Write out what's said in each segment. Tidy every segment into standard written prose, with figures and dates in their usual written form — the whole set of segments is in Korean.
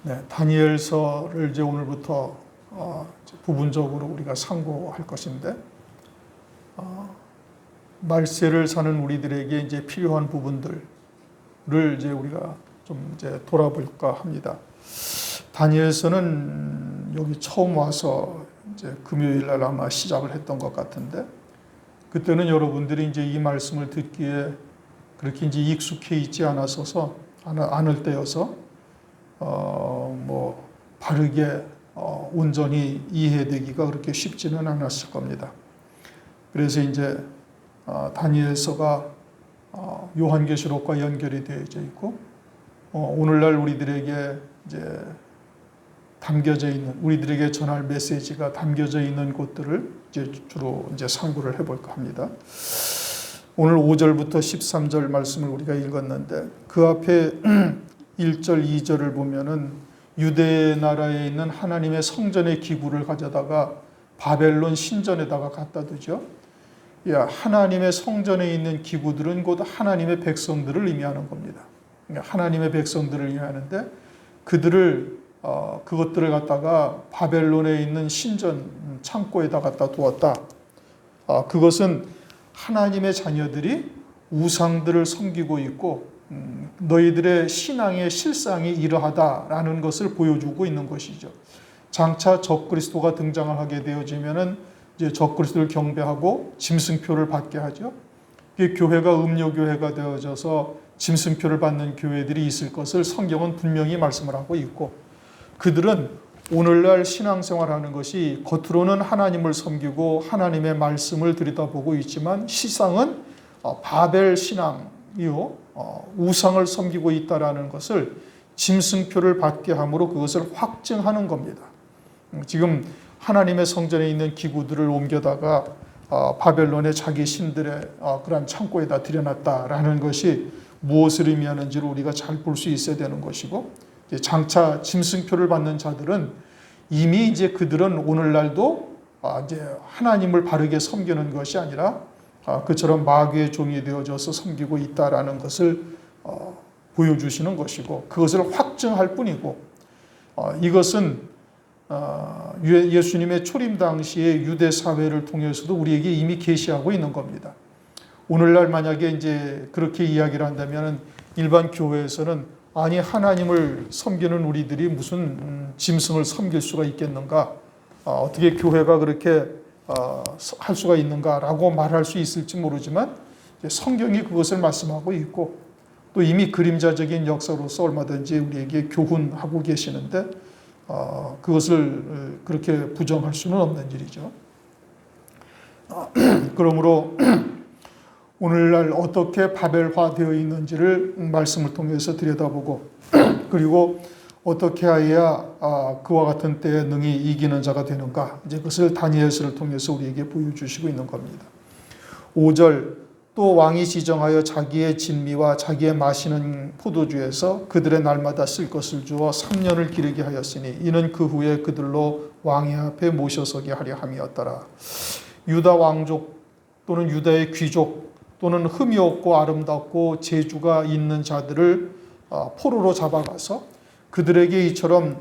네, 다니엘서를 이제 오늘부터 이제 부분적으로 우리가 상고할 것인데, 말세를 사는 우리들에게 이제 필요한 부분들을 이제 우리가 좀 이제 돌아볼까 합니다. 다니엘서는 여기 처음 와서 이제 금요일 날 아마 시작을 했던 것 같은데, 그때는 여러분들이 이제 이 말씀을 듣기에 그렇게 이제 익숙해 있지 않을 때여서 바르게 온전히 이해되기가 그렇게 쉽지는 않았을 겁니다. 그래서 이제 다니엘서가 요한계시록과 연결이 되어져 있고, 오늘날 우리들에게 이제 담겨져 있는, 우리들에게 전할 메시지가 담겨져 있는 곳들을 이제 주로 이제 상고를 해볼까 합니다. 오늘 5절부터 13절 말씀을 우리가 읽었는데, 그 앞에 1절, 2절을 보면은 유대 나라에 있는 하나님의 성전의 기구를 가져다가 바벨론 신전에다가 갖다 두죠. 하나님의 성전에 있는 기구들은 곧 하나님의 백성들을 의미하는 겁니다. 그러니까 하나님의 백성들을 의미하는데, 그것들을 갖다가 바벨론에 있는 신전 창고에다 갖다 두었다. 그것은 하나님의 자녀들이 우상들을 섬기고 있고 너희들의 신앙의 실상이 이러하다라는 것을 보여주고 있는 것이죠. 장차 적그리스도가 등장을 하게 되어지면은 이제 적그리스도를 경배하고 짐승표를 받게 하죠. 교회가 음료교회가 되어져서 짐승표를 받는 교회들이 있을 것을 성경은 분명히 말씀을 하고 있고, 그들은 오늘날 신앙생활하는 것이 겉으로는 하나님을 섬기고 하나님의 말씀을 들여다보고 있지만 실상은 바벨 신앙이요, 우상을 섬기고 있다라는 것을 짐승표를 받게 함으로 그것을 확증하는 겁니다. 지금 하나님의 성전에 있는 기구들을 옮겨다가 바벨론의 자기 신들의 그런 창고에다 들여놨다라는 것이 무엇을 의미하는지를 우리가 잘 볼 수 있어야 되는 것이고, 장차 짐승표를 받는 자들은 이미 이제 그들은 오늘날도 이제 하나님을 바르게 섬기는 것이 아니라 그처럼 마귀의 종이 되어져서 섬기고 있다라는 것을 보여주시는 것이고, 그것을 확증할 뿐이고, 이것은 예수님의 초림 당시의 유대 사회를 통해서도 우리에게 이미 계시하고 있는 겁니다. 오늘날 만약에 이제 그렇게 이야기를 한다면 일반 교회에서는 아니 하나님을 섬기는 우리들이 무슨 짐승을 섬길 수가 있겠는가? 어떻게 교회가 그렇게 할 수가 있는가라고 말할 수 있을지 모르지만 성경이 그것을 말씀하고 있고, 또 이미 그림자적인 역사로서 얼마든지 우리에게 교훈하고 계시는데 그것을 그렇게 부정할 수는 없는 일이죠. 그러므로 오늘날 어떻게 바벨화되어 있는지를 말씀을 통해서 들여다보고, 그리고 어떻게 해야 그와 같은 때에 능히 이기는 자가 되는가, 이제 그것을 다니엘서를 통해서 우리에게 보여주시고 있는 겁니다. 5절, 또 왕이 지정하여 자기의 진미와 자기의 마시는 포도주에서 그들의 날마다 쓸 것을 주어 3년을 기르게 하였으니 이는 그 후에 그들로 왕의 앞에 모셔서게 하려 함이었더라. 유다 왕족 또는 유다의 귀족 또는 흠이 없고 아름답고 재주가 있는 자들을 포로로 잡아가서 그들에게 이처럼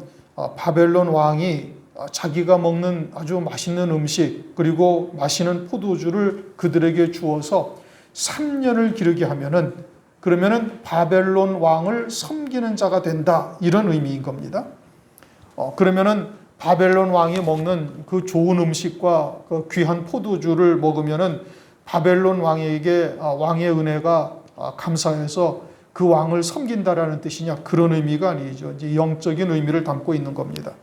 바벨론 왕이 자기가 먹는 아주 맛있는 음식 그리고 마시는 포도주를 그들에게 주어서 3년을 기르게 하면은, 그러면은 바벨론 왕을 섬기는 자가 된다, 이런 의미인 겁니다. 그러면은 바벨론 왕이 먹는 그 좋은 음식과 그 귀한 포도주를 먹으면은 바벨론 왕에게 왕의 은혜가 감사해서 그 왕을 섬긴다라는 뜻이냐? 그런 의미가 아니죠. 이제 영적인 의미를 담고 있는 겁니다.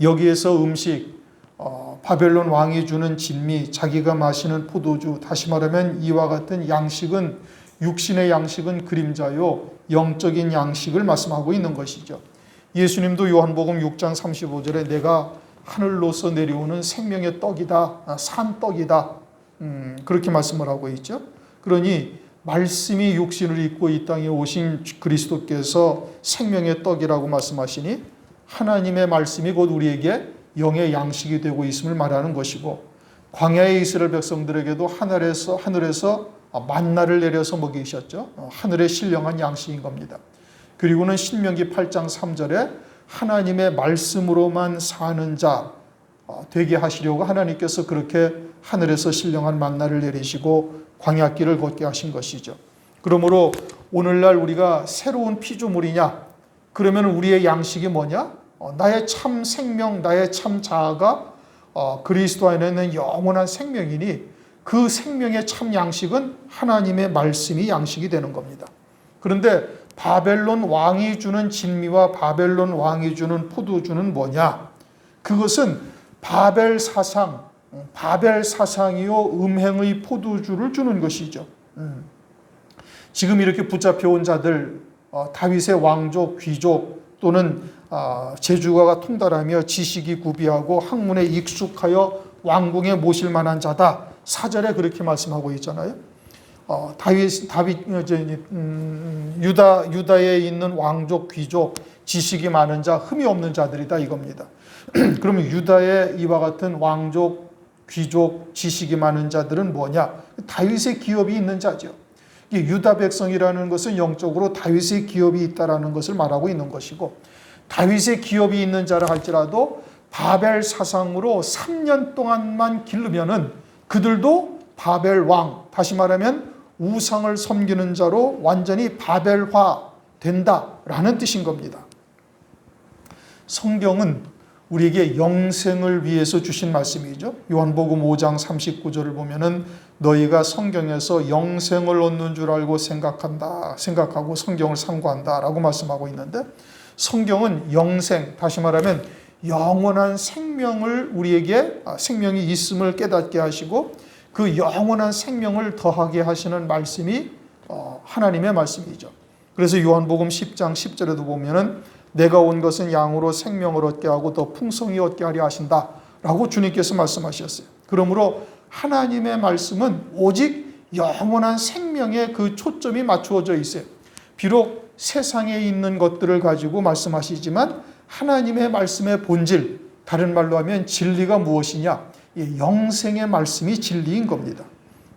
여기에서 음식, 바벨론 왕이 주는 진미, 자기가 마시는 포도주, 다시 말하면 이와 같은 양식은, 육신의 양식은 그림자요, 영적인 양식을 말씀하고 있는 것이죠. 예수님도 요한복음 6장 35절에 내가 하늘로서 내려오는 생명의 떡이다, 산떡이다, 그렇게 말씀을 하고 있죠. 그러니 말씀이 육신을 입고 이 땅에 오신 그리스도께서 생명의 떡이라고 말씀하시니 하나님의 말씀이 곧 우리에게 영의 양식이 되고 있음을 말하는 것이고, 광야의 이스라엘 백성들에게도 하늘에서 만나를 내려서 먹이셨죠. 하늘의 신령한 양식인 겁니다. 그리고는 신명기 8장 3절에 하나님의 말씀으로만 사는 자 되게 하시려고 하나님께서 그렇게 하늘에서 신령한 만나를 내리시고 광야길을 걷게 하신 것이죠. 그러므로 오늘날 우리가 새로운 피조물이냐? 그러면 우리의 양식이 뭐냐? 나의 참 생명, 나의 참 자아가 그리스도 안에 있는 영원한 생명이니 그 생명의 참 양식은 하나님의 말씀이 양식이 되는 겁니다. 그런데 바벨론 왕이 주는 진미와 바벨론 왕이 주는 포도주는 뭐냐? 그것은 바벨 사상이요 음행의 포도주를 주는 것이죠. 지금 이렇게 붙잡혀온 자들, 다윗의 왕족, 귀족 또는 재주가가 통달하며 지식이 구비하고 학문에 익숙하여 왕궁에 모실 만한 자다. 4절에 그렇게 말씀하고 있잖아요. 유다에 있는 왕족, 귀족, 지식이 많은 자, 흠이 없는 자들이다 이겁니다. 그러면 유다의 이와 같은 왕족, 귀족, 지식이 많은 자들은 뭐냐? 다윗의 기업이 있는 자죠. 유다 백성이라는 것은 영적으로 다윗의 기업이 있다라는 것을 말하고 있는 것이고, 다윗의 기업이 있는 자라 할지라도 바벨 사상으로 3년 동안만 기르면은 그들도 바벨 왕, 다시 말하면 우상을 섬기는 자로 완전히 바벨화 된다라는 뜻인 겁니다. 성경은 우리에게 영생을 위해서 주신 말씀이죠. 요한복음 5장 39절을 보면은 너희가 성경에서 영생을 얻는 줄 알고 생각하고 성경을 상고한다라고 말씀하고 있는데, 성경은 영생, 다시 말하면 영원한 생명을 우리에게 생명이 있음을 깨닫게 하시고 그 영원한 생명을 더하게 하시는 말씀이 하나님의 말씀이죠. 그래서 요한복음 10장 10절에도 보면은 내가 온 것은 양으로 생명을 얻게 하고 더 풍성히 얻게 하려 하신다라고 주님께서 말씀하셨어요. 그러므로 하나님의 말씀은 오직 영원한 생명에 그 초점이 맞추어져 있어요. 비록 세상에 있는 것들을 가지고 말씀하시지만 하나님의 말씀의 본질, 다른 말로 하면 진리가 무엇이냐? 영생의 말씀이 진리인 겁니다.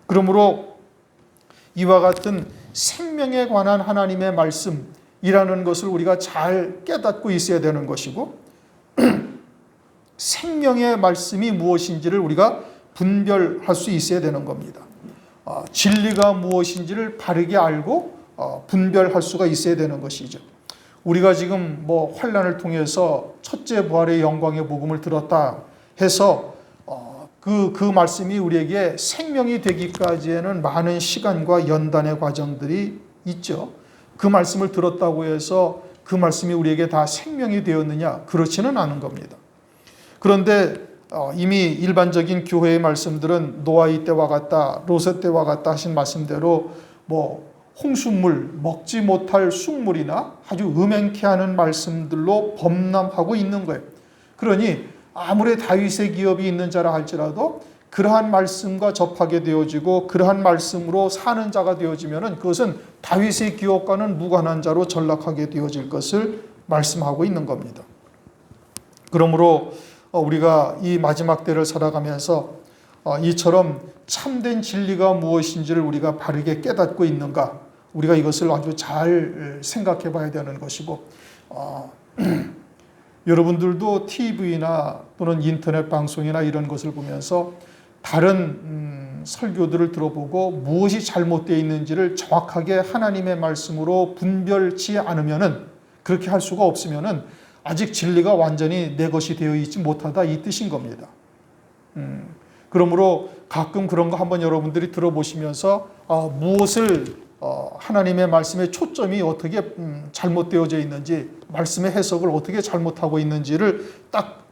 그러므로 이와 같은 생명에 관한 하나님의 말씀이라는 것을 우리가 잘 깨닫고 있어야 되는 것이고, 생명의 말씀이 무엇인지를 우리가 분별할 수 있어야 되는 겁니다. 진리가 무엇인지를 바르게 알고 분별할 수가 있어야 되는 것이죠. 우리가 지금 환난을 통해서 첫째 부활의 영광의 복음을 들었다 해서 그 말씀이 우리에게 생명이 되기까지에는 많은 시간과 연단의 과정들이 있죠. 그 말씀을 들었다고 해서 그 말씀이 우리에게 다 생명이 되었느냐? 그렇지는 않은 겁니다. 그런데 이미 일반적인 교회의 말씀들은 노아의 때와 같다, 롯의 때와 같다 하신 말씀대로 홍수물, 먹지 못할 쑥물이나 아주 음행케 하는 말씀들로 범람하고 있는 거예요. 그러니 아무리 다윗의 기업이 있는 자라 할지라도 그러한 말씀과 접하게 되어지고 그러한 말씀으로 사는 자가 되어지면은 그것은 다윗의 기업과는 무관한 자로 전락하게 되어질 것을 말씀하고 있는 겁니다. 그러므로 우리가 이 마지막 때를 살아가면서 이처럼 참된 진리가 무엇인지를 우리가 바르게 깨닫고 있는가, 우리가 이것을 아주 잘 생각해 봐야 되는 것이고, 여러분들도 TV나 또는 인터넷 방송이나 이런 것을 보면서 다른 설교들을 들어보고 무엇이 잘못되어 있는지를 정확하게 하나님의 말씀으로 분별치 않으면은, 그렇게 할 수가 없으면은 아직 진리가 완전히 내 것이 되어 있지 못하다 이 뜻인 겁니다. 그러므로 가끔 그런 거 한번 여러분들이 들어보시면서 무엇을 하나님의 말씀의 초점이 어떻게 잘못되어져 있는지, 말씀의 해석을 어떻게 잘못하고 있는지를 딱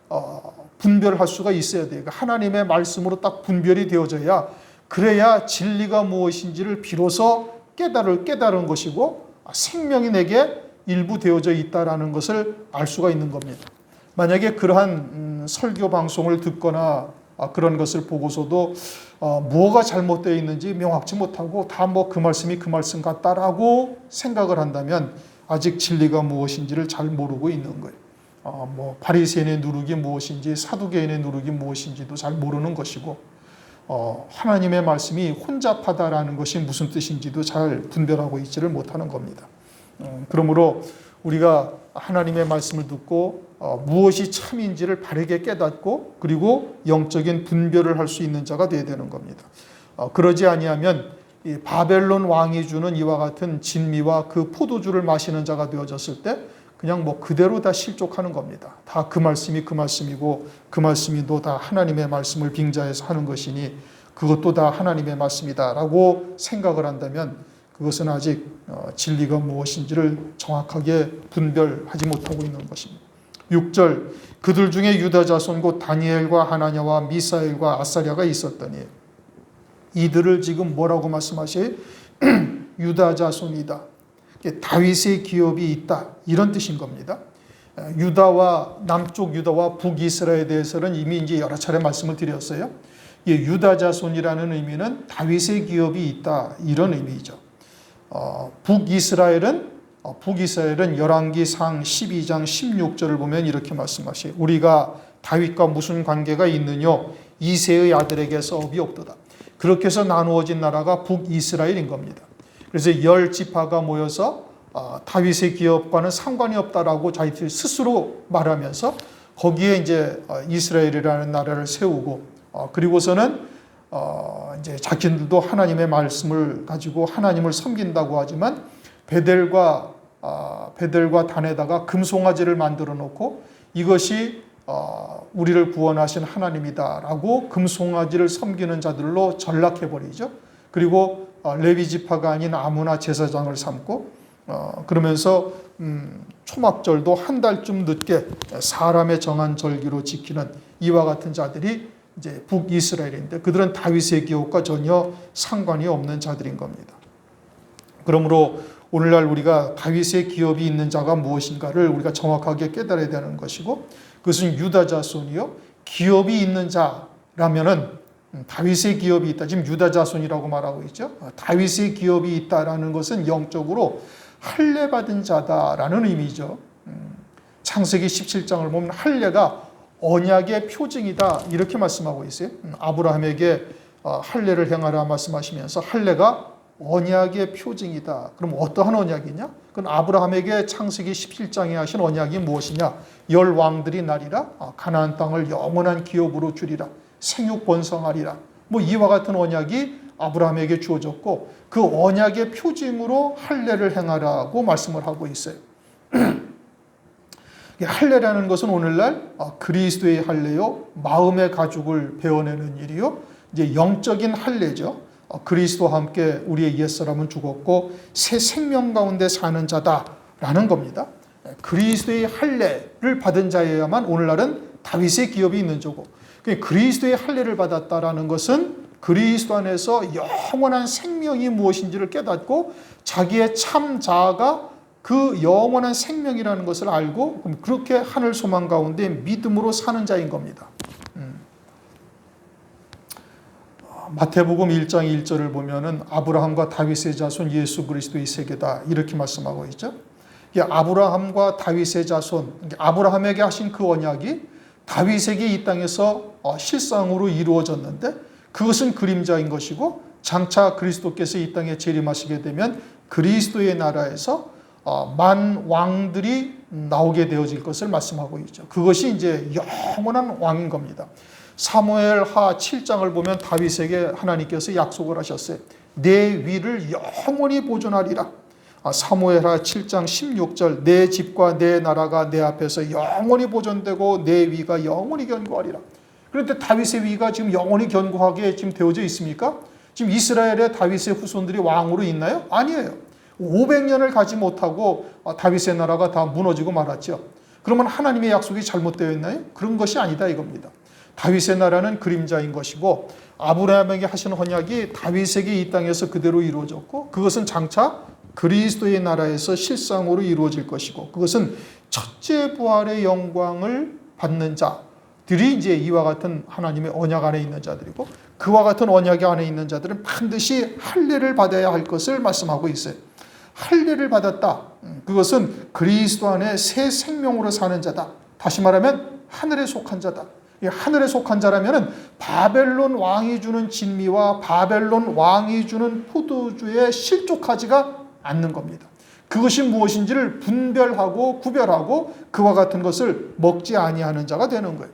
분별할 수가 있어야 돼요. 하나님의 말씀으로 딱 분별이 되어져야, 그래야 진리가 무엇인지를 비로소 깨달은 것이고 생명이 내게 일부 되어져 있다라는 것을 알 수가 있는 겁니다. 만약에 그러한 설교 방송을 듣거나 그런 것을 보고서도 뭐가 잘못되어 있는지 명확치 못하고 다 그 말씀이 그 말씀 같다라고 생각을 한다면 아직 진리가 무엇인지를 잘 모르고 있는 거예요. 바리새인의 누룩이 무엇인지 사두개인의 누룩이 무엇인지도 잘 모르는 것이고, 하나님의 말씀이 혼잡하다라는 것이 무슨 뜻인지도 잘 분별하고 있지를 못하는 겁니다. 그러므로 우리가 하나님의 말씀을 듣고 무엇이 참인지를 바르게 깨닫고 그리고 영적인 분별을 할 수 있는 자가 되어야 되는 겁니다. 그러지 아니하면 이 바벨론 왕이 주는 이와 같은 진미와 그 포도주를 마시는 자가 되어졌을 때 그냥 뭐 그대로 다 실족하는 겁니다. 다 그 말씀이 그 말씀이고 그 말씀이 또 다 하나님의 말씀을 빙자해서 하는 것이니 그것도 다 하나님의 말씀이다라고 생각을 한다면 그것은 아직 진리가 무엇인지를 정확하게 분별하지 못하고 있는 것입니다. 6절 그들 중에 유다 자손 곧 다니엘과 하나냐와 미사엘과 아사랴가 있었더니 이들을 지금 뭐라고 말씀하셔요? 유다 자손이다. 다윗의 기업이 있다. 이런 뜻인 겁니다. 유다와 남쪽 유다와 북이스라엘에 대해서는 이미 이제 여러 차례 말씀을 드렸어요. 유다 자손이라는 의미는 다윗의 기업이 있다. 이런 의미죠. 북이스라엘은 열왕기상 12장 16절을 보면 이렇게 말씀하셔요. 우리가 다윗과 무슨 관계가 있느냐? 이새의 아들에게서 업이 없도다. 그렇게 해서 나누어진 나라가 북이스라엘인 겁니다. 그래서 10지파가 모여서 다윗의 기업과는 상관이 없다라고 자기들 스스로 말하면서 거기에 이제 이스라엘이라는 나라를 세우고 그리고서는 이제 자기들도 하나님의 말씀을 가지고 하나님을 섬긴다고 하지만 베델과 단에다가 금송아지를 만들어 놓고 이것이 우리를 구원하신 하나님이다라고 금송아지를 섬기는 자들로 전락해버리죠. 그리고 레위 지파가 아닌 아무나 제사장을 삼고 그러면서 초막절도 한 달쯤 늦게 사람의 정한 절기로 지키는 이와 같은 자들이 이제 북이스라엘인데 그들은 다윗의 기업과 전혀 상관이 없는 자들인 겁니다. 그러므로 오늘날 우리가 다윗의 기업이 있는 자가 무엇인가를 우리가 정확하게 깨달아야 되는 것이고 그것은 유다 자손이요. 기업이 있는 자라면은 다윗의 기업이 있다. 지금 유다 자손이라고 말하고 있죠. 다윗의 기업이 있다라는 것은 영적으로 할례 받은 자다라는 의미죠. 창세기 17장을 보면 할례가 언약의 표징이다 이렇게 말씀하고 있어요. 아브라함에게 할례를 행하라 말씀하시면서 할례가 언약의 표징이다. 그럼 어떠한 언약이냐? 그건 아브라함에게 창세기 17장에 하신 언약이 무엇이냐? 10왕들이 나리라 가나안 땅을 영원한 기업으로 주리라 생육 번성하리라 뭐 이와 같은 언약이 아브라함에게 주어졌고 그 언약의 표징으로 할례를 행하라고 말씀을 하고 있어요. 할례라는 것은 오늘날 그리스도의 할례요, 마음의 가죽을 베어내는 일이요, 이제 영적인 할례죠. 그리스도와 함께 우리의 옛사람은 죽었고 새 생명 가운데 사는 자다라는 겁니다. 그리스도의 할례를 받은 자여야만 오늘날은 다윗의 기업이 있는 자고 그리스도의 할례를 받았다라는 것은 그리스도 안에서 영원한 생명이 무엇인지를 깨닫고 자기의 참 자아가 그 영원한 생명이라는 것을 알고 그렇게 하늘 소망 가운데 믿음으로 사는 자인 겁니다. 마태복음 1장 1절을 보면은 아브라함과 다윗의 자손 예수 그리스도의 세계다 이렇게 말씀하고 있죠. 아브라함과 다윗의 자손, 아브라함에게 하신 그 언약이 다윗에게 이 땅에서 실상으로 이루어졌는데 그것은 그림자인 것이고 장차 그리스도께서 이 땅에 재림하시게 되면 그리스도의 나라에서 만 왕들이 나오게 되어질 것을 말씀하고 있죠. 그것이 이제 영원한 왕인 겁니다. 사무엘하 7장을 보면 다윗에게 하나님께서 약속을 하셨어요. 내 위를 영원히 보존하리라. 사무엘하 7장 16절 내 집과 내 나라가 내 앞에서 영원히 보존되고 내 위가 영원히 견고하리라. 그런데 다윗의 위가 지금 영원히 견고하게 지금 되어져 있습니까? 지금 이스라엘의 다윗의 후손들이 왕으로 있나요? 아니에요. 500년을 가지 못하고 다윗의 나라가 다 무너지고 말았죠. 그러면 하나님의 약속이 잘못되어 있나요? 그런 것이 아니다 이겁니다. 다윗의 나라는 그림자인 것이고 아브라함에게 하신 언약이 다윗에게 이 땅에서 그대로 이루어졌고 그것은 장차 그리스도의 나라에서 실상으로 이루어질 것이고 그것은 첫째 부활의 영광을 받는 자들이 이제 이와 같은 하나님의 언약 안에 있는 자들이고 그와 같은 언약 안에 있는 자들은 반드시 할례를 받아야 할 것을 말씀하고 있어요. 할례를 받았다. 그것은 그리스도 안에 새 생명으로 사는 자다. 다시 말하면 하늘에 속한 자다. 하늘에 속한 자라면 바벨론 왕이 주는 진미와 바벨론 왕이 주는 포도주에 실족하지가 않는 겁니다. 그것이 무엇인지를 분별하고 구별하고 그와 같은 것을 먹지 아니하는 자가 되는 거예요.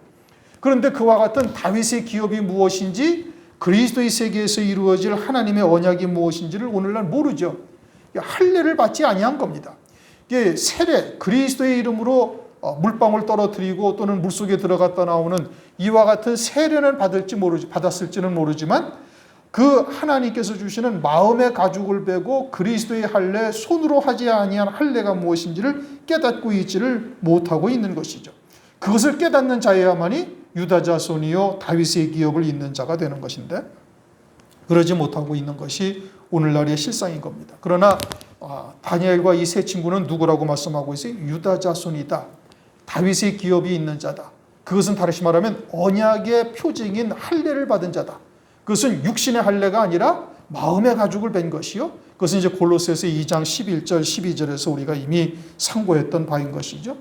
그런데 그와 같은 다윗의 기업이 무엇인지, 그리스도의 세계에서 이루어질 하나님의 언약이 무엇인지를 오늘날 모르죠. 할례를 받지 아니한 겁니다. 이게 세례, 그리스도의 이름으로 물방울 떨어뜨리고 또는 물속에 들어갔다 나오는 이와 같은 세례는 받았을지는 모르지만 그 하나님께서 주시는 마음의 가죽을 베고 그리스도의 할례, 손으로 하지 아니한 할례가 무엇인지를 깨닫고 있지를 못하고 있는 것이죠. 그것을 깨닫는 자여야만이 유다 자손이요 다윗의 기업을 잇는 자가 되는 것인데, 그러지 못하고 있는 것이 오늘날의 실상인 겁니다. 그러나 다니엘과 이 세 친구는 누구라고 말씀하고 있어요? 유다 자손이다. 다윗의 기업이 있는 자다. 그것은 다시 말하면 언약의 표징인 할례를 받은 자다. 그것은 육신의 할례가 아니라 마음의 가죽을 벤 것이요. 그것은 이제 골로새서 2장 11절 12절에서 우리가 이미 상고했던 바인 것이죠.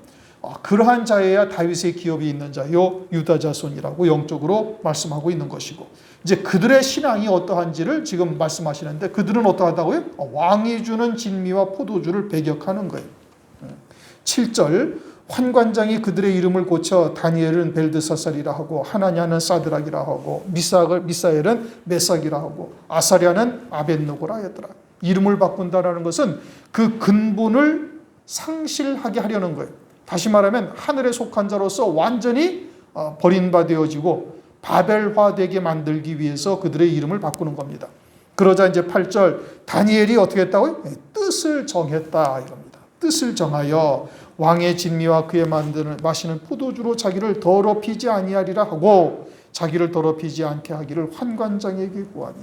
그러한 자여야 다윗의 기업이 있는 자요 유다 자손이라고 영적으로 말씀하고 있는 것이고, 이제 그들의 신앙이 어떠한지를 지금 말씀하시는데, 그들은 어떠하다고요? 왕이 주는 진미와 포도주를 배격하는 거예요. 7절, 환관장이 그들의 이름을 고쳐 다니엘은 벨드사살이라 하고 하나냐는 사드락이라 하고 미사엘은 메삭이라 하고 아사랴는 아벳노고라 하더라. 이름을 바꾼다라는 것은 그 근본을 상실하게 하려는 거예요. 다시 말하면 하늘에 속한 자로서 완전히 버림받아지고 바벨화되게 만들기 위해서 그들의 이름을 바꾸는 겁니다. 그러자 이제 8절, 다니엘이 어떻게 했다고요? 뜻을 정했다 이겁니다. 뜻을 정하여 왕의 진미와 그의 마시는 포도주로 자기를 더럽히지 아니하리라 하고 자기를 더럽히지 않게 하기를 환관장에게 구하니.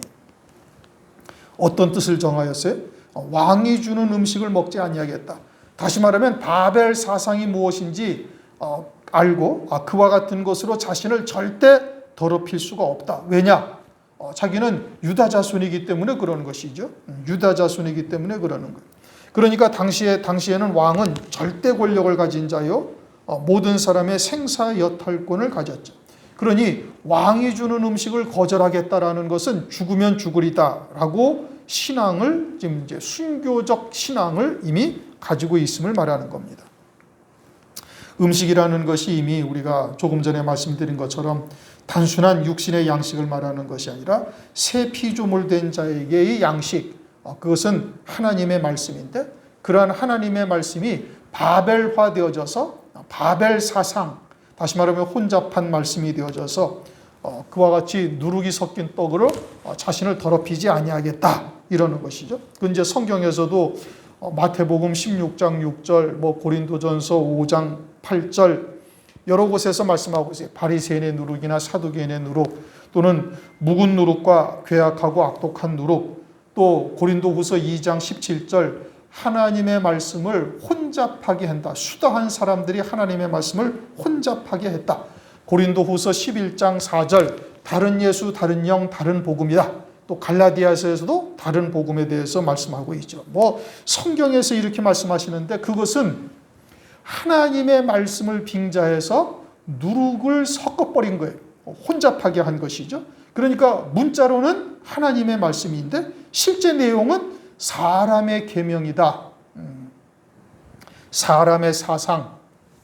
어떤 뜻을 정하였어요? 왕이 주는 음식을 먹지 아니하겠다. 다시 말하면 바벨 사상이 무엇인지 알고 그와 같은 것으로 자신을 절대 더럽힐 수가 없다. 왜냐? 자기는 유다 자손이기 때문에 그러는 것이죠. 유다 자손이기 때문에 그러는 거예요. 그러니까 당시에는 왕은 절대 권력을 가진 자요 모든 사람의 생사 여탈권을 가졌죠. 그러니 왕이 주는 음식을 거절하겠다라는 것은 죽으면 죽으리다라고 신앙을, 지금 이제 순교적 신앙을 이미 가지고 있음을 말하는 겁니다. 음식이라는 것이 이미 우리가 조금 전에 말씀드린 것처럼 단순한 육신의 양식을 말하는 것이 아니라 새 피조물 된 자에게의 양식, 그것은 하나님의 말씀인데, 그러한 하나님의 말씀이 바벨화되어져서 바벨 사상, 다시 말하면 혼잡한 말씀이 되어져서 그와 같이 누룩이 섞인 떡으로 자신을 더럽히지 아니하겠다 이러는 것이죠. 그 이제 성경에서도 마태복음 16장 6절, 고린도전서 5장 8절 여러 곳에서 말씀하고 있어요. 바리새인의 누룩이나 사두개인의 누룩, 또는 묵은 누룩과 괴악하고 악독한 누룩, 또 고린도후서 2장 17절 하나님의 말씀을 혼잡하게 한다. 수다한 사람들이 하나님의 말씀을 혼잡하게 했다. 고린도후서 11장 4절 다른 예수, 다른 영, 다른 복음이다. 또 갈라디아서에서도 다른 복음에 대해서 말씀하고 있죠. 성경에서 이렇게 말씀하시는데 그것은 하나님의 말씀을 빙자해서 누룩을 섞어버린 거예요. 혼잡하게 한 것이죠. 그러니까 문자로는 하나님의 말씀인데 실제 내용은 사람의 계명이다. 사람의 사상,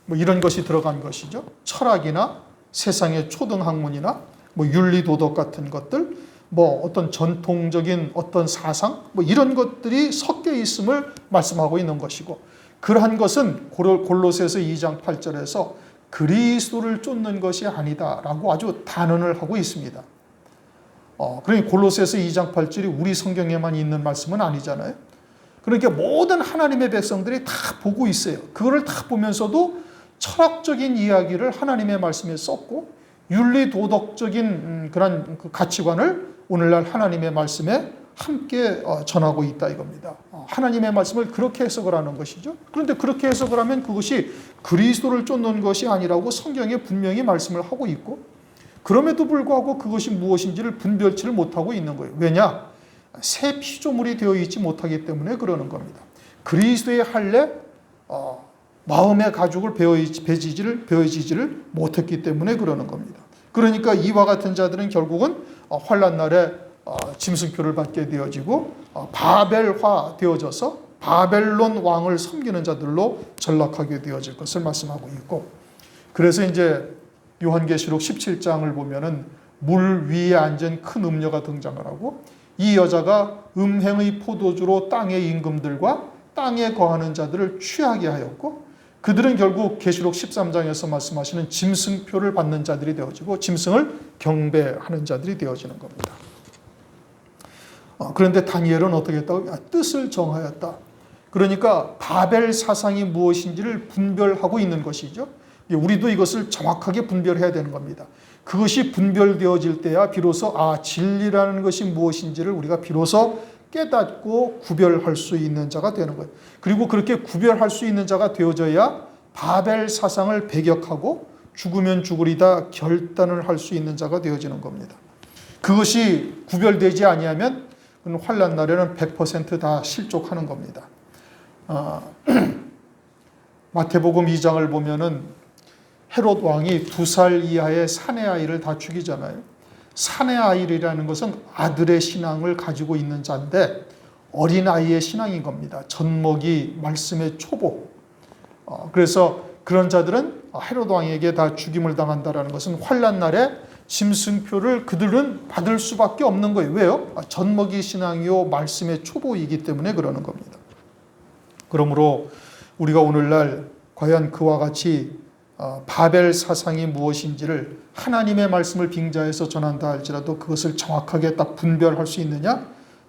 이런 것이 들어간 것이죠. 철학이나 세상의 초등학문이나 윤리 도덕 같은 것들, 어떤 전통적인 어떤 사상, 이런 것들이 섞여 있음을 말씀하고 있는 것이고, 그러한 것은 골로새서 2장 8절에서 그리스도를 쫓는 것이 아니다라고 아주 단언을 하고 있습니다. 그러니 골로새서 2장 8절이 우리 성경에만 있는 말씀은 아니잖아요. 그러니까 모든 하나님의 백성들이 다 보고 있어요. 그거를 다 보면서도 철학적인 이야기를 하나님의 말씀에 썼고, 윤리 도덕적인 그런 가치관을 오늘날 하나님의 말씀에 함께 전하고 있다 이겁니다. 하나님의 말씀을 그렇게 해석을 하는 것이죠. 그런데 그렇게 해석을 하면 그것이 그리스도를 쫓는 것이 아니라고 성경에 분명히 말씀을 하고 있고, 그럼에도 불구하고 그것이 무엇인지를 분별치를 못하고 있는 거예요. 왜냐? 새 피조물이 되어 있지 못하기 때문에 그러는 겁니다. 그리스도의 할례, 마음의 가죽을 베어지지를 못했기 때문에 그러는 겁니다. 그러니까 이와 같은 자들은 결국은 환난 날에 짐승표를 받게 되어지고 바벨화 되어져서 바벨론 왕을 섬기는 자들로 전락하게 되어질 것을 말씀하고 있고, 그래서 이제 요한계시록 17장을 보면은 물 위에 앉은 큰 음녀가 등장을 하고, 이 여자가 음행의 포도주로 땅의 임금들과 땅에 거하는 자들을 취하게 하였고, 그들은 결국 계시록 13장에서 말씀하시는 짐승표를 받는 자들이 되어지고 짐승을 경배하는 자들이 되어지는 겁니다. 그런데 다니엘은 어떻게 했다고? 뜻을 정하였다. 그러니까 바벨 사상이 무엇인지를 분별하고 있는 것이죠. 우리도 이것을 정확하게 분별해야 되는 겁니다. 그것이 분별되어질 때야 비로소 진리라는 것이 무엇인지를 우리가 비로소 깨닫고 구별할 수 있는 자가 되는 거예요. 그리고 그렇게 구별할 수 있는 자가 되어져야 바벨 사상을 배격하고 죽으면 죽으리다 결단을 할 수 있는 자가 되어지는 겁니다. 그것이 구별되지 아니하면 환난 날에는 100% 실족하는 겁니다. 마태복음 2장을 보면은 헤롯 왕이 2살 이하의 사내 아이를 다 죽이잖아요. 사내 아이라는 것은 아들의 신앙을 가지고 있는 자인데 어린 아이의 신앙인 겁니다. 젖먹이 말씀의 초보. 그래서 그런 자들은 헤롯 왕에게 다 죽임을 당한다라는 것은 환난 날에 짐승표를 그들은 받을 수밖에 없는 거예요. 왜요? 젖먹이 신앙이요 말씀의 초보이기 때문에 그러는 겁니다. 그러므로 우리가 오늘날 과연 그와 같이 바벨 사상이 무엇인지를 하나님의 말씀을 빙자해서 전한다 할지라도 그것을 정확하게 딱 분별할 수 있느냐?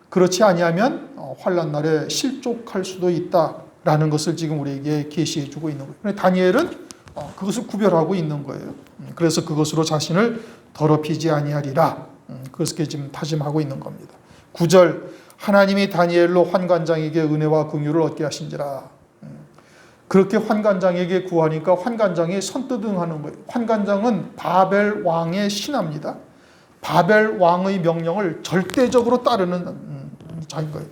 그렇지 아니하면 환난 날에 실족할 수도 있다라는 것을 지금 우리에게 계시해 주고 있는 거예요. 다니엘은 그것을 구별하고 있는 거예요. 그래서 그것으로 자신을 더럽히지 아니하리라. 그것을 지금 다짐하고 있는 겁니다. 9절 하나님이 다니엘로 환관장에게 은혜와 긍휼을 얻게 하신지라. 그렇게 환관장에게 구하니까 환관장이 선뜻응하는 거예요. 환관장은 바벨 왕의 신하입니다. 바벨 왕의 명령을 절대적으로 따르는 자인 거예요.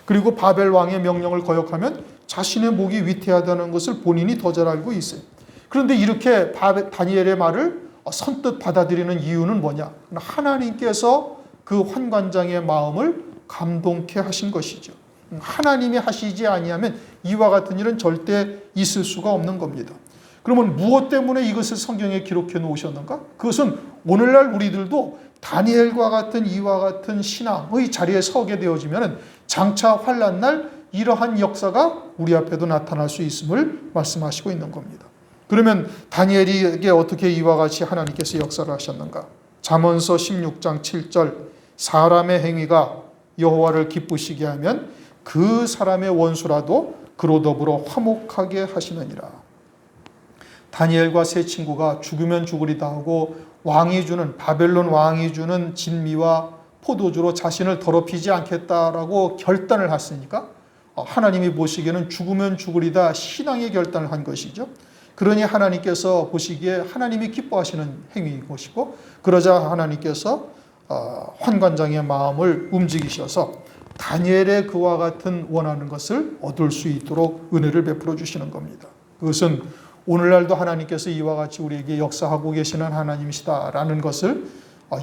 그리고 바벨 왕의 명령을 거역하면 자신의 목이 위태하다는 것을 본인이 더 잘 알고 있어요. 그런데 이렇게 다니엘의 말을 선뜻 받아들이는 이유는 뭐냐? 하나님께서 그 환관장의 마음을 감동케 하신 것이죠. 하나님이 하시지 아니하면 이와 같은 일은 절대 있을 수가 없는 겁니다. 그러면 무엇 때문에 이것을 성경에 기록해 놓으셨는가? 그것은 오늘날 우리들도 다니엘과 같은 이와 같은 신앙의 자리에 서게 되어지면 장차 환난 날 이러한 역사가 우리 앞에도 나타날 수 있음을 말씀하시고 있는 겁니다. 그러면 다니엘에게 어떻게 이와 같이 하나님께서 역사를 하셨는가? 잠언서 16장 7절 사람의 행위가 여호와를 기쁘시게 하면 그 사람의 원수라도 그로 더불어 화목하게 하시느니라. 다니엘과 세 친구가 죽으면 죽으리다 하고 왕이 주는 바벨론 왕이 주는 진미와 포도주로 자신을 더럽히지 않겠다라고 결단을 했으니까 하나님이 보시기에는 죽으면 죽으리다 신앙의 결단을 한 것이죠. 그러니 하나님께서 보시기에 하나님이 기뻐하시는 행위인 것이고, 그러자 하나님께서 환관장의 마음을 움직이셔서 다니엘의 그와 같은 원하는 것을 얻을 수 있도록 은혜를 베풀어 주시는 겁니다. 그것은 오늘날도 하나님께서 이와 같이 우리에게 역사하고 계시는 하나님이시다라는 것을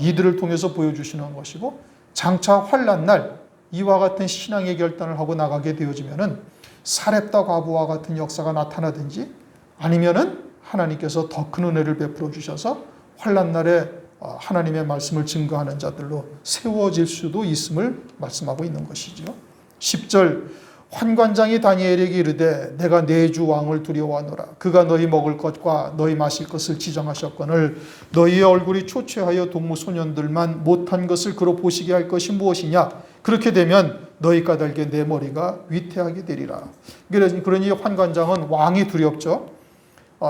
이들을 통해서 보여주시는 것이고, 장차 환난 날 이와 같은 신앙의 결단을 하고 나가게 되어지면은 사렙다 과부와 같은 역사가 나타나든지 아니면은 하나님께서 더 큰 은혜를 베풀어 주셔서 환난 날에 하나님의 말씀을 증거하는 자들로 세워질 수도 있음을 말씀하고 있는 것이죠. 10절 환관장이 다니엘에게 이르되 내가 내 주 왕을 두려워하노라. 그가 너희 먹을 것과 너희 마실 것을 지정하셨거늘 너희의 얼굴이 초췌하여 동무 소년들만 못한 것을 그로 보시게 할 것이 무엇이냐. 그렇게 되면 너희 까닭에 내 머리가 위태하게 되리라. 그러니 환관장은 왕이 두렵죠.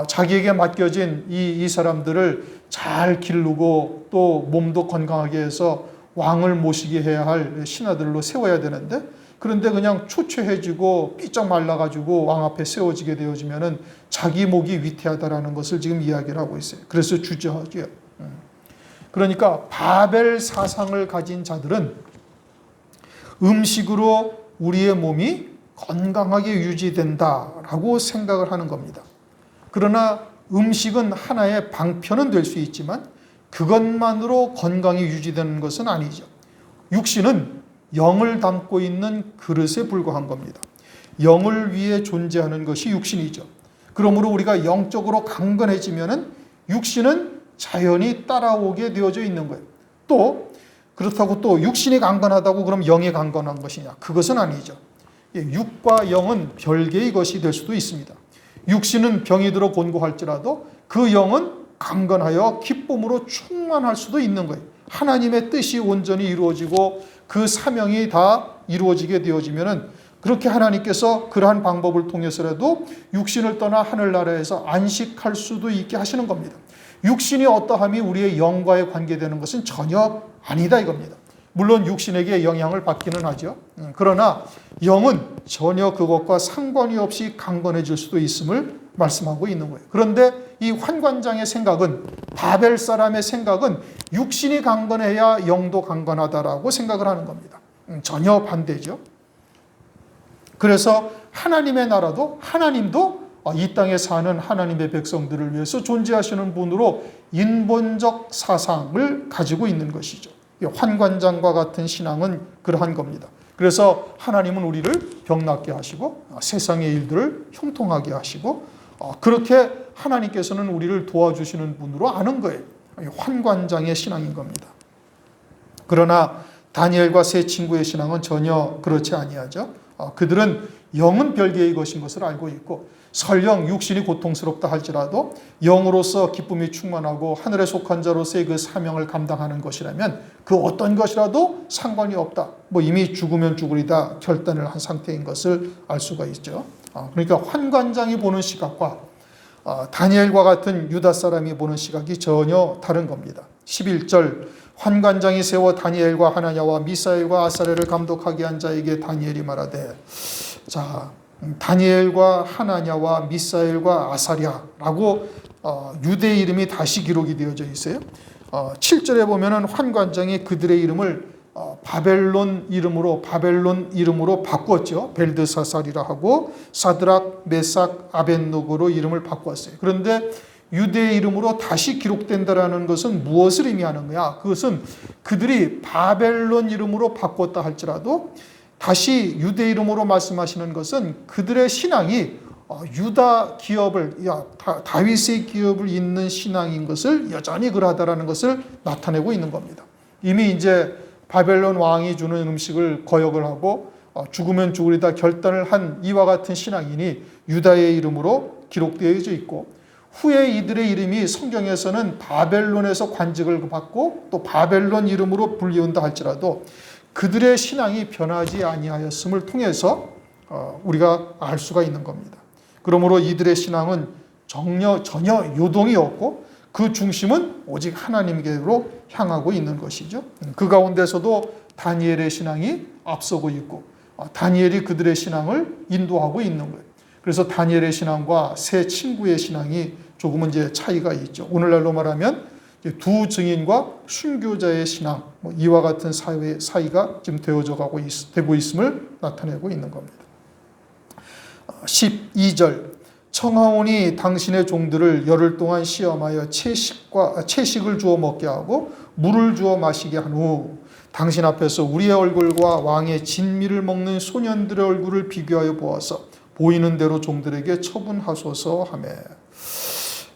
자기에게 맡겨진 이 사람들을 잘 기르고 또 몸도 건강하게 해서 왕을 모시게 해야 할 신하들로 세워야 되는데, 그런데 그냥 초췌해지고 삐쩍 말라가지고 왕 앞에 세워지게 되어지면은 자기 목이 위태하다라는 것을 지금 이야기를 하고 있어요. 그래서 주저하죠. 그러니까 바벨 사상을 가진 자들은 음식으로 우리의 몸이 건강하게 유지된다라고 생각을 하는 겁니다. 그러나 음식은 하나의 방편은 될 수 있지만 그것만으로 건강이 유지되는 것은 아니죠. 육신은 영을 담고 있는 그릇에 불과한 겁니다. 영을 위해 존재하는 것이 육신이죠. 그러므로 우리가 영적으로 강건해지면은 육신은 자연히 따라오게 되어져 있는 거예요. 또 그렇다고 또 육신이 강건하다고 그럼 영이 강건한 것이냐? 그것은 아니죠. 육과 영은 별개의 것이 될 수도 있습니다. 육신은 병이 들어 곤고할지라도 그 영은 강건하여 기쁨으로 충만할 수도 있는 거예요. 하나님의 뜻이 온전히 이루어지고 그 사명이 다 이루어지게 되어지면은 그렇게 하나님께서 그러한 방법을 통해서라도 육신을 떠나 하늘나라에서 안식할 수도 있게 하시는 겁니다. 육신이 어떠함이 우리의 영과의 관계되는 것은 전혀 아니다 이겁니다. 물론 육신에게 영향을 받기는 하죠. 그러나 영은 전혀 그것과 상관이 없이 강건해질 수도 있음을 말씀하고 있는 거예요. 그런데 이 환관장의 생각은, 바벨 사람의 생각은 육신이 강건해야 영도 강건하다라고 생각을 하는 겁니다. 전혀 반대죠. 그래서 하나님의 나라도, 하나님도 이 땅에 사는 하나님의 백성들을 위해서 존재하시는 분으로 인본적 사상을 가지고 있는 것이죠. 환관장과 같은 신앙은 그러한 겁니다. 그래서 하나님은 우리를 병낫게 하시고 세상의 일들을 형통하게 하시고 그렇게 하나님께서는 우리를 도와주시는 분으로 아는 거예요. 환관장의 신앙인 겁니다. 그러나 다니엘과 세 친구의 신앙은 전혀 그렇지 아니하죠. 그들은 영은 별개의 것인 것을 알고 있고 설령 육신이 고통스럽다 할지라도 영으로서 기쁨이 충만하고 하늘에 속한 자로서의 그 사명을 감당하는 것이라면 그 어떤 것이라도 상관이 없다. 이미 죽으면 죽으리다 결단을 한 상태인 것을 알 수가 있죠. 그러니까 환관장이 보는 시각과 다니엘과 같은 유다 사람이 보는 시각이 전혀 다른 겁니다. 11절 환관장이 세워 다니엘과 하나냐와 미사엘과 아사랴를 감독하게 한 자에게 다니엘이 말하되, 자, 다니엘과 하나냐와 미사엘과 아사랴라고 유대의 이름이 다시 기록이 되어져 있어요. 7절에 보면은 환관장이 그들의 이름을 바벨론 이름으로 바꿨죠. 벨드사살이라 하고 사드락, 메삭, 아벳노고로 이름을 바꿨어요. 그런데 유대의 이름으로 다시 기록된다라는 것은 무엇을 의미하는 거야? 그것은 그들이 바벨론 이름으로 바꿨다 할지라도 다시 유대 이름으로 말씀하시는 것은 그들의 신앙이 유다 기업을, 다윗의 기업을 잇는 신앙인 것을 여전히 그러하다라는 것을 나타내고 있는 겁니다. 이미 이제 바벨론 왕이 주는 음식을 거역을 하고 죽으면 죽으리다 결단을 한 이와 같은 신앙인이 유다의 이름으로 기록되어져 있고, 후에 이들의 이름이 성경에서는 바벨론에서 관직을 받고 또 바벨론 이름으로 불리운다 할지라도 그들의 신앙이 변하지 아니하였음을 통해서 우리가 알 수가 있는 겁니다. 그러므로 이들의 신앙은 전혀 요동이 없고 그 중심은 오직 하나님께로 향하고 있는 것이죠. 그 가운데서도 다니엘의 신앙이 앞서고 있고 다니엘이 그들의 신앙을 인도하고 있는 거예요. 그래서 다니엘의 신앙과 세 친구의 신앙이 조금은 이제 차이가 있죠. 오늘날로 말하면 두 증인과 순교자의 신앙, 이와 같은 사이가 지금 되고 있음을 나타내고 있는 겁니다. 12절 청하오니 당신의 종들을 열흘 동안 시험하여 채식을 주어 먹게 하고 물을 주어 마시게 한 후 당신 앞에서 우리의 얼굴과 왕의 진미를 먹는 소년들의 얼굴을 비교하여 보아서 보이는 대로 종들에게 처분하소서 하매.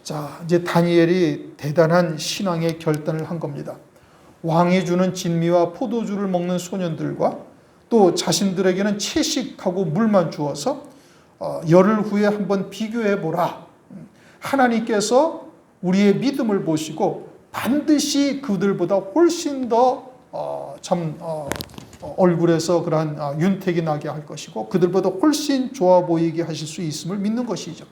자, 이제 다니엘이 대단한 신앙의 결단을 한 겁니다. 왕이 주는 진미와 포도주를 먹는 소년들과 또 자신들에게는 채식하고 물만 주어서 열흘 후에 한번 비교해 보라. 하나님께서 우리의 믿음을 보시고 반드시 그들보다 훨씬 더 얼굴에서 그러한 윤택이 나게 할 것이고 그들보다 훨씬 좋아 보이게 하실 수 있음을 믿는 것이죠.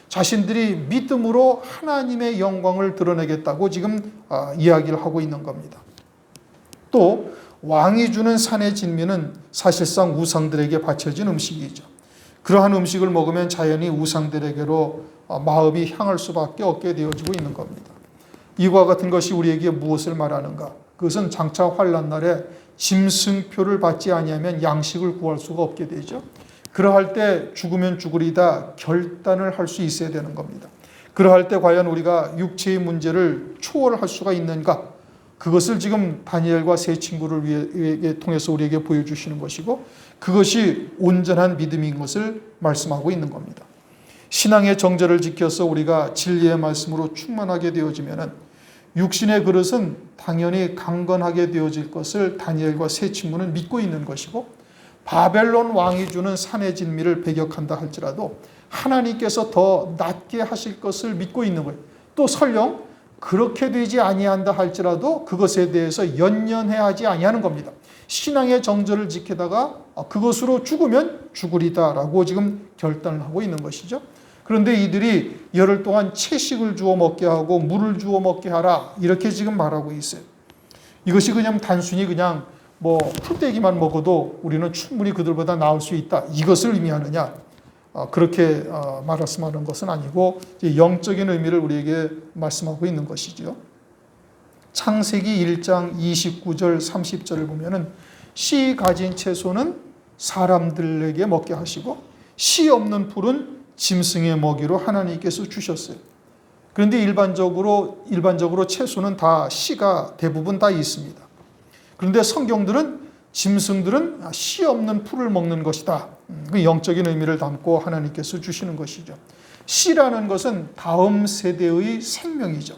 자신들이 믿음으로 하나님의 영광을 드러내겠다고 지금 이야기를 하고 있는 겁니다. 또 왕이 주는 산의 진미는 사실상 우상들에게 바쳐진 음식이죠. 그러한 음식을 먹으면 자연히 우상들에게로 마음이 향할 수밖에 없게 되어지고 있는 겁니다. 이와 같은 것이 우리에게 무엇을 말하는가? 그것은 장차 환난 날에 짐승표를 받지 아니하면 양식을 구할 수가 없게 되죠. 그러할 때 죽으면 죽으리다 결단을 할 수 있어야 되는 겁니다. 그러할 때 과연 우리가 육체의 문제를 초월할 수가 있는가? 그것을 지금 다니엘과 세 친구를 통해서 우리에게 보여주시는 것이고 그것이 온전한 믿음인 것을 말씀하고 있는 겁니다. 신앙의 정절을 지켜서 우리가 진리의 말씀으로 충만하게 되어지면은 육신의 그릇은 당연히 강건하게 되어질 것을 다니엘과 세 친구는 믿고 있는 것이고 바벨론 왕이 주는 산의 진미를 배격한다 할지라도 하나님께서 더 낮게 하실 것을 믿고 있는 거예요. 또 설령 그렇게 되지 아니한다 할지라도 그것에 대해서 연연해하지 아니하는 겁니다. 신앙의 정절을 지키다가 그것으로 죽으면 죽으리다라고 지금 결단을 하고 있는 것이죠. 그런데 이들이 열흘 동안 채식을 주어 먹게 하고 물을 주어 먹게 하라 이렇게 지금 말하고 있어요. 이것이 그냥 단순히 그냥 풀떼기만 먹어도 우리는 충분히 그들보다 나을 수 있다 이것을 의미하느냐 그렇게 말씀하는 것은 아니고 영적인 의미를 우리에게 말씀하고 있는 것이죠. 창세기 1장 29절 30절을 보면은 씨 가진 채소는 사람들에게 먹게 하시고 씨 없는 풀은 짐승의 먹이로 하나님께서 주셨어요. 그런데 일반적으로 채소는 다 씨가 대부분 다 있습니다. 그런데 성경들은 짐승들은 씨 없는 풀을 먹는 것이다. 그 영적인 의미를 담고 하나님께서 주시는 것이죠. 씨라는 것은 다음 세대의 생명이죠.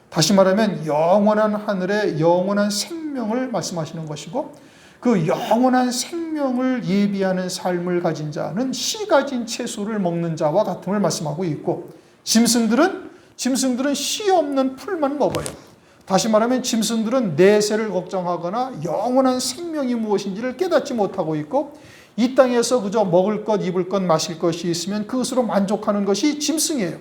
다시 말하면 영원한 하늘의 영원한 생명을 말씀하시는 것이고 그 영원한 생명을 예비하는 삶을 가진 자는 씨 가진 채소를 먹는 자와 같음을 말씀하고 있고 짐승들은 씨 없는 풀만 먹어요. 다시 말하면 짐승들은 내세를 걱정하거나 영원한 생명이 무엇인지를 깨닫지 못하고 있고 이 땅에서 그저 먹을 것, 입을 것, 마실 것이 있으면 그것으로 만족하는 것이 짐승이에요.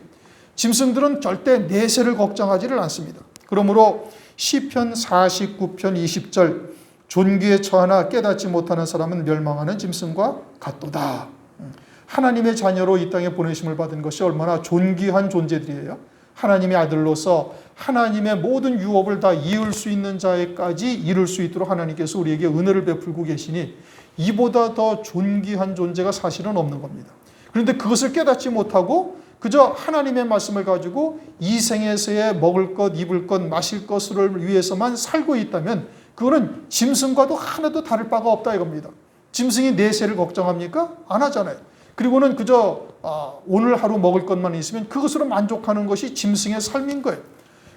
짐승들은 절대 내세를 걱정하지를 않습니다. 그러므로 시편 49편 20절 존귀에 처하나 깨닫지 못하는 사람은 멸망하는 짐승과 같도다. 하나님의 자녀로 이 땅에 보내심을 받은 것이 얼마나 존귀한 존재들이에요. 하나님의 아들로서 하나님의 모든 유업을 다 이을 수 있는 자에까지 이룰 수 있도록 하나님께서 우리에게 은혜를 베풀고 계시니 이보다 더 존귀한 존재가 사실은 없는 겁니다. 그런데 그것을 깨닫지 못하고 그저 하나님의 말씀을 가지고 이 생에서의 먹을 것, 입을 것, 마실 것을 위해서만 살고 있다면 그거는 짐승과도 하나도 다를 바가 없다 이겁니다. 짐승이 내세를 걱정합니까? 안 하잖아요. 그리고는 그저 오늘 하루 먹을 것만 있으면 그것으로 만족하는 것이 짐승의 삶인 거예요.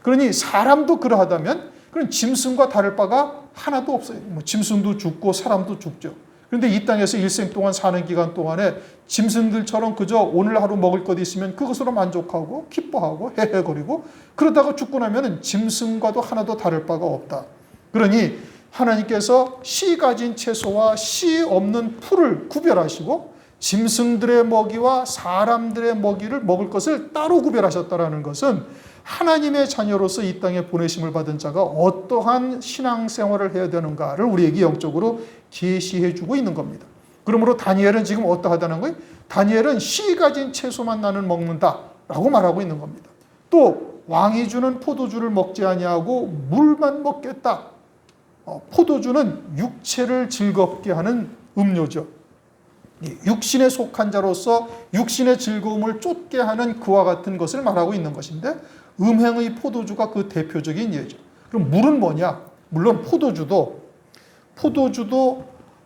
그러니 사람도 그러하다면 그런 짐승과 다를 바가 하나도 없어요. 짐승도 죽고 사람도 죽죠. 그런데 이 땅에서 일생 동안 사는 기간 동안에 짐승들처럼 그저 오늘 하루 먹을 것 있으면 그것으로 만족하고 기뻐하고 헤헤거리고 그러다가 죽고 나면 짐승과도 하나도 다를 바가 없다. 그러니 하나님께서 씨 가진 채소와 씨 없는 풀을 구별하시고 짐승들의 먹이와 사람들의 먹이를 먹을 것을 따로 구별하셨다는 것은 하나님의 자녀로서 이 땅에 보내심을 받은 자가 어떠한 신앙생활을 해야 되는가를 우리에게 영적으로 계시해 주고 있는 겁니다. 그러므로 다니엘은 지금 어떠하다는 거예요? 다니엘은 씨 가진 채소만 나는 먹는다라고 말하고 있는 겁니다. 또 왕이 주는 포도주를 먹지 아니하고 물만 먹겠다. 포도주는 육체를 즐겁게 하는 음료죠. 육신에 속한 자로서 육신의 즐거움을 쫓게 하는 그와 같은 것을 말하고 있는 것인데 음행의 포도주가 그 대표적인 예죠. 그럼 물은 뭐냐? 물론 포도주도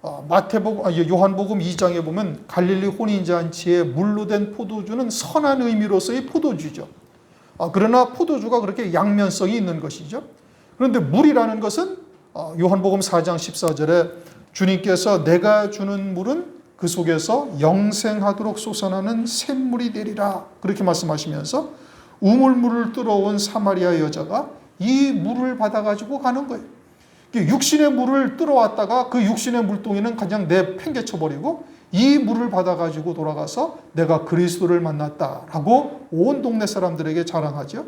요한복음 2장에 보면 갈릴리 혼인잔치에 물로 된 포도주는 선한 의미로서의 포도주죠. 그러나 포도주가 그렇게 양면성이 있는 것이죠. 그런데 물이라는 것은 요한복음 4장 14절에 주님께서 내가 주는 물은 그 속에서 영생하도록 솟아나는 샘물이 되리라 그렇게 말씀하시면서 우물물을 뚫어온 사마리아 여자가 이 물을 받아가지고 가는 거예요. 육신의 물을 뚫어왔다가 그 육신의 물동이는 그냥 내팽개쳐버리고 이 물을 받아가지고 돌아가서 내가 그리스도를 만났다라고 온 동네 사람들에게 자랑하죠.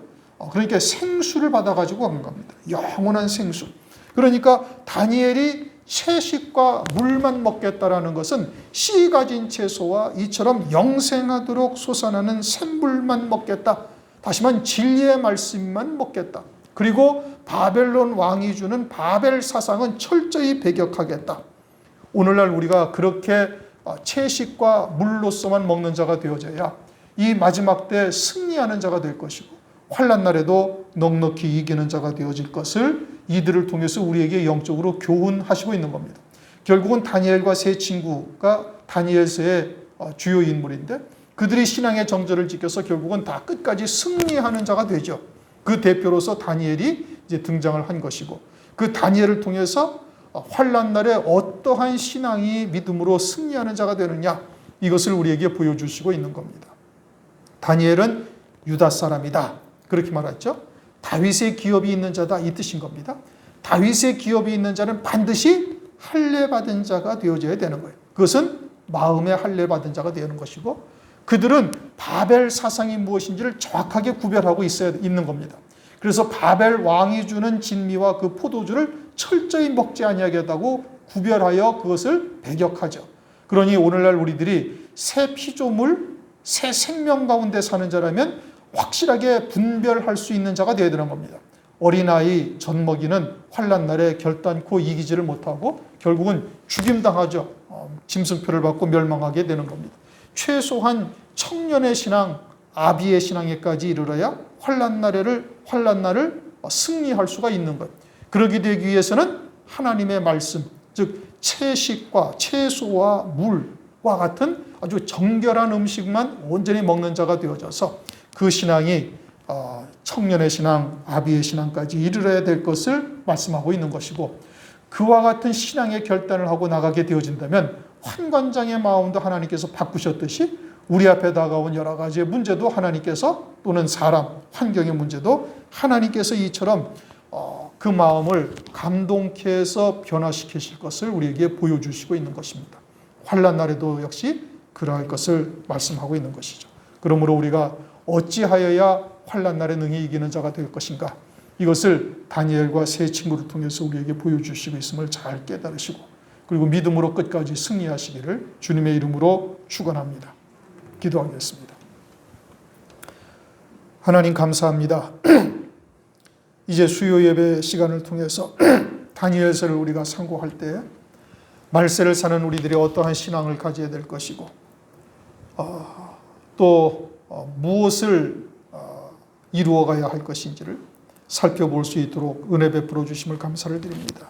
그러니까 생수를 받아가지고 간 겁니다. 영원한 생수. 그러니까 다니엘이 채식과 물만 먹겠다라는 것은 씨 가진 채소와 이처럼 영생하도록 솟아나는 샘물만 먹겠다. 다시 말하면 진리의 말씀만 먹겠다. 그리고 바벨론 왕이 주는 바벨 사상은 철저히 배격하겠다. 오늘날 우리가 그렇게 채식과 물로서만 먹는 자가 되어져야 이 마지막 때 승리하는 자가 될 것이고 환난 날에도 넉넉히 이기는 자가 되어질 것을 이들을 통해서 우리에게 영적으로 교훈하시고 있는 겁니다. 결국은 다니엘과 세 친구가 다니엘서의 주요 인물인데 그들이 신앙의 정절을 지켜서 결국은 다 끝까지 승리하는 자가 되죠. 그 대표로서 다니엘이 이제 등장을 한 것이고 그 다니엘을 통해서 환난 날에 어떠한 신앙이 믿음으로 승리하는 자가 되느냐 이것을 우리에게 보여주시고 있는 겁니다. 다니엘은 유다 사람이다. 그렇게 말했죠. 다윗의 기업이 있는 자다 이 뜻인 겁니다. 다윗의 기업이 있는 자는 반드시 할례받은 자가 되어져야 되는 거예요. 그것은 마음의 할례받은 자가 되는 것이고 그들은 바벨 사상이 무엇인지를 정확하게 구별하고 있는 겁니다. 그래서 바벨 왕이 주는 진미와 그 포도주를 철저히 먹지 아니하겠다고 구별하여 그것을 배격하죠. 그러니 오늘날 우리들이 새 피조물, 새 생명 가운데 사는 자라면 확실하게 분별할 수 있는 자가 되어야 되는 겁니다. 어린아이 젖먹이는 환난 날에 결단코 이기지를 못하고 결국은 죽임당하죠. 짐승표를 받고 멸망하게 되는 겁니다. 최소한 청년의 신앙, 아비의 신앙에까지 이르러야 환난 날을 승리할 수가 있는 것. 그러게 되기 위해서는 하나님의 말씀, 즉 채식과 채소와 물과 같은 아주 정결한 음식만 온전히 먹는 자가 되어져서 그 신앙이 청년의 신앙, 아비의 신앙까지 이르러야 될 것을 말씀하고 있는 것이고 그와 같은 신앙의 결단을 하고 나가게 되어진다면 환관장의 마음도 하나님께서 바꾸셨듯이 우리 앞에 다가온 여러 가지의 문제도 하나님께서 또는 사람, 환경의 문제도 하나님께서 이처럼 그 마음을 감동케 해서 변화시키실 것을 우리에게 보여주시고 있는 것입니다. 환난 날에도 역시 그러할 것을 말씀하고 있는 것이죠. 그러므로 우리가 어찌하여야 환난 날에 능히 이기는 자가 될 것인가? 이것을 다니엘과 세 친구를 통해서 우리에게 보여주시고 있음을 잘 깨달으시고 그리고 믿음으로 끝까지 승리하시기를 주님의 이름으로 축원합니다. 기도하겠습니다. 하나님 감사합니다. 이제 수요 예배 시간을 통해서 다니엘서를 우리가 상고할 때 말세를 사는 우리들이 어떠한 신앙을 가져야 될 것이고 또 무엇을 이루어가야 할 것인지를 살펴볼 수 있도록 은혜 베풀어 주심을 감사를 드립니다.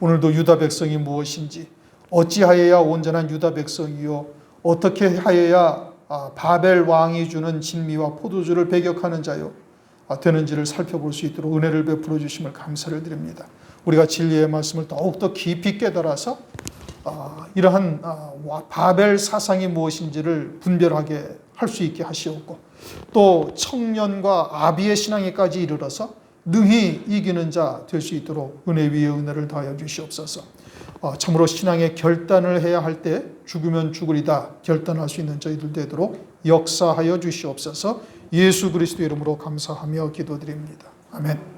오늘도 유다 백성이 무엇인지 어찌하여야 온전한 유다 백성이요 어떻게 하여야 바벨 왕이 주는 진미와 포도주를 배격하는 자요 되는지를 살펴볼 수 있도록 은혜를 베풀어 주심을 감사를 드립니다. 우리가 진리의 말씀을 더욱더 깊이 깨달아서 이러한 바벨 사상이 무엇인지를 분별하게 할 수 있게 하시옵고 또 청년과 아비의 신앙에까지 이르러서 능히 이기는 자 될 수 있도록 은혜 위에 은혜를 더하여 주시옵소서. 참으로 신앙의 결단을 해야 할 때 죽으면 죽으리다 결단할 수 있는 저희들 되도록 역사하여 주시옵소서. 예수 그리스도 이름으로 감사하며 기도드립니다. 아멘.